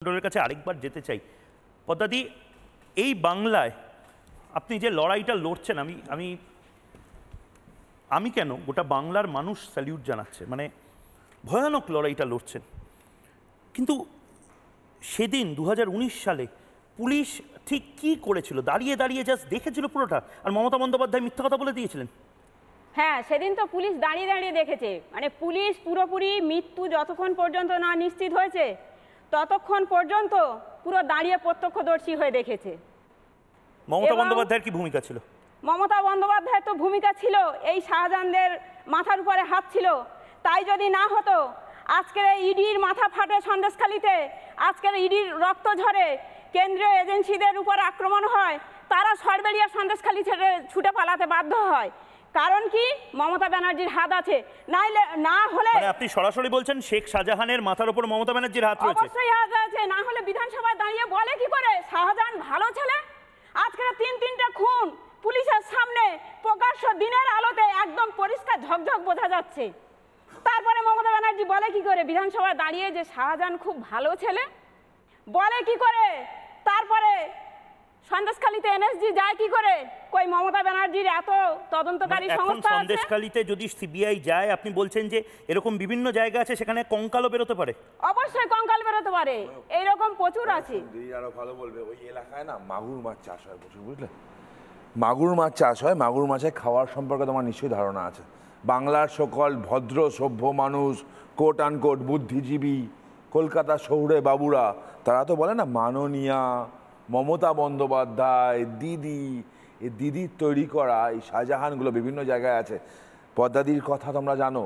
মণ্ডলের কাছে আরেকবার যেতে চাই। পদ্মাদি, এই বাংলায় আপনি যে লড়াইটা লড়ছেন, আমি আমি কেন গোটা বাংলার মানুষ স্যালিউট জানাচ্ছে, মানে ভয়ানক লড়াইটা লড়ছেন। কিন্তু সেদিন 2019 সালে পুলিশ ঠিক কি করেছিল? দাঁড়িয়ে দাঁড়িয়ে জাস্ট দেখেছিল পুরোটা, আর মমতা বন্দ্যোপাধ্যায় মিথ্যা কথা বলে দিয়েছিলেন। হ্যাঁ, সেদিন তো পুলিশ দাঁড়িয়ে দাঁড়িয়ে দেখেছে, মানে পুলিশ পুরোপুরি মৃত্যু যতক্ষণ পর্যন্ত না নিশ্চিত হয়েছে ততক্ষণ পর্যন্ত পুরো দাঁড়িয়ে প্রত্যক্ষদর্শী হয়ে দেখেছে। মমতা বন্দ্যোপাধ্যায়ের কি ভূমিকা ছিল? মমতা বন্দ্যোপাধ্যায়ের তো ভূমিকা ছিল, এই শাহজাহানদের মাথার উপরে হাত ছিল। তাই যদি না হতো, আজকের ইডির মাথা ফাটে সন্দেশখালিতে, আজকের ইডির রক্ত ঝরে, কেন্দ্রীয় এজেন্সিদের উপর আক্রমণ হয়, তারা সরবেরিয়া সন্দেশখালি ছেড়ে ছুটে পালাতে বাধ্য হয়। কারণ কি? মমতা ব্যানার্জির হাত আছে। না হলে আপনি সরাসরি বলছেন শেখ শাহজাহানের মাথার উপর মমতা ব্যানার্জির হাত রয়েছে? অবশ্যই হাত আছে, না হলে বিধানসভায় দাঁড়িয়ে বলে কি করে শাহজাহান ভালো ছেলে? আজকে তিনটা খুন পুলিশের সামনে প্রকাশ্য দিনের আলোতে একদম পরিষ্কার ঝকঝক বোঝা যাচ্ছে। তারপরে মমতা ব্যানার্জি বলে কি করে বিধানসভায় দাঁড়িয়ে যে শাহজাহান খুব ভালো ছেলে? বলে কি করে? তারপরে সন্দেশখালিতে এনএসজি যায় কি করে? কই মমতা ব্যানার্জির এত তদন্তকারী সংস্থা আছে? সন্দেশখালিতে যদি সিবিআই যায়, আপনি বলছেন যে এরকম বিভিন্ন জায়গা আছে সেখানে কঙ্কালও বেরোতে পারে? অবশ্যই কঙ্কাল বেরোতে পারে, এইরকম প্রচুর আছে। আরো ভালো বলবে, ওই এলাকায় না মাগুর মাছ চাষ হয় প্রচুর, বুঝলে? মাগুর মাছ চাষ হয়। মাগুর মাছের খাওয়ার সম্পর্কে তোমার নিশ্চয়ই ধারণা আছে। বাংলার সকল ভদ্র সভ্য মানুষ, কোট আনকোট বুদ্ধিজীবী, কলকাতা শহুরে বাবুরা, তারা তো বলে না মাননীয়া মমতা বন্দ্যোপাধ্যায় দিদি, এই দিদির তৈরি করা এই শাহজাহানগুলো বিভিন্ন জায়গায় আছে। পদ্মাদির কথা তোমরা জানো,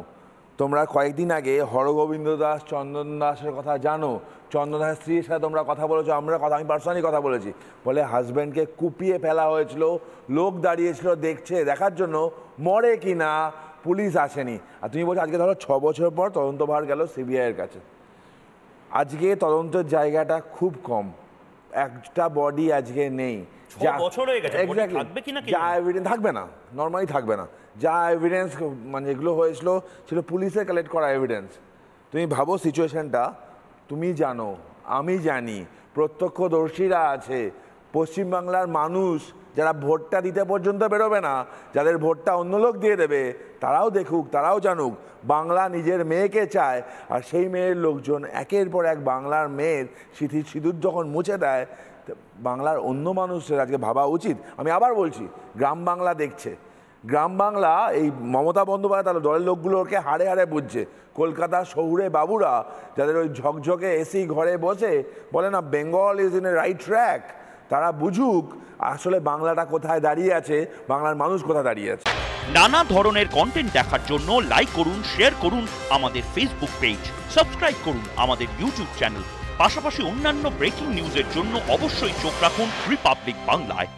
তোমরা কয়েকদিন আগে হরগোবিন্দ দাস, চন্দন দাসের কথা জানো। চন্দন দাসের স্ত্রীর সাথে তোমরা কথা বলেছো, আমি পার্সোনালি কথা বলেছি। বলে হাজব্যান্ডকে কুপিয়ে ফেলা হয়েছিল, লোক দাঁড়িয়েছিল দেখছে, দেখার জন্য মরে কি না, পুলিশ আসেনি। আর তুমি বলছো আজকে ধরো 6 বছর পর তদন্তভার গেল সিবিআইয়ের কাছে। আজকে তদন্তের জায়গাটা খুব কম, একটা বডি আজকে নেই। যা এভিডেন্স থাকবে না, নর্মালি থাকবে না। যা এভিডেন্স মানে যেগুলো হয়েছিল ছিল পুলিশের কালেক্ট করা এভিডেন্স। তুমি ভাবো সিচুয়েশনটা, তুমি জানো, আমি জানি, প্রত্যক্ষদর্শীরা আছে। পশ্চিমবাংলার মানুষ যারা ভোটটা দিতে পর্যন্ত বেরোবে না, যাদের ভোটটা অন্য লোক দিয়ে দেবে, তারাও দেখুক, তারাও জানুক বাংলা নিজের মেয়েকে চায়। আর সেই মেয়ের লোকজন একের পর এক বাংলার মেয়ের সিঁদুর যখন মুছে দেয়, বাংলার অন্য মানুষের আজকে ভাবা উচিত। আমি আবার বলছি, গ্রাম বাংলা দেখছে, গ্রাম বাংলা এই মমতা বন্দ্যোপাধ্যায় তার দলের লোকগুলোকে হাড়ে হাড়ে বুঝছে। কলকাতা শহুরে বাবুরা যাদের ওই ঝকঝকে এসি ঘরে বসে বলে না Bengal is in a right track, তারা বুঝুক আসলে বাংলাটা কোথায় দাঁড়িয়ে আছে, বাংলার মানুষ কোথায় দাঁড়িয়ে আছে। নানা ধরনের কন্টেন্ট দেখার জন্য লাইক করুন, শেয়ার করুন আমাদের ফেসবুক পেজ, সাবস্ক্রাইব করুন আমাদের ইউটিউব চ্যানেল। পাশাপাশি অন্যান্য ব্রেকিং নিউজের জন্য অবশ্যই চোখ রাখুন রিপাবলিক বাংলায়।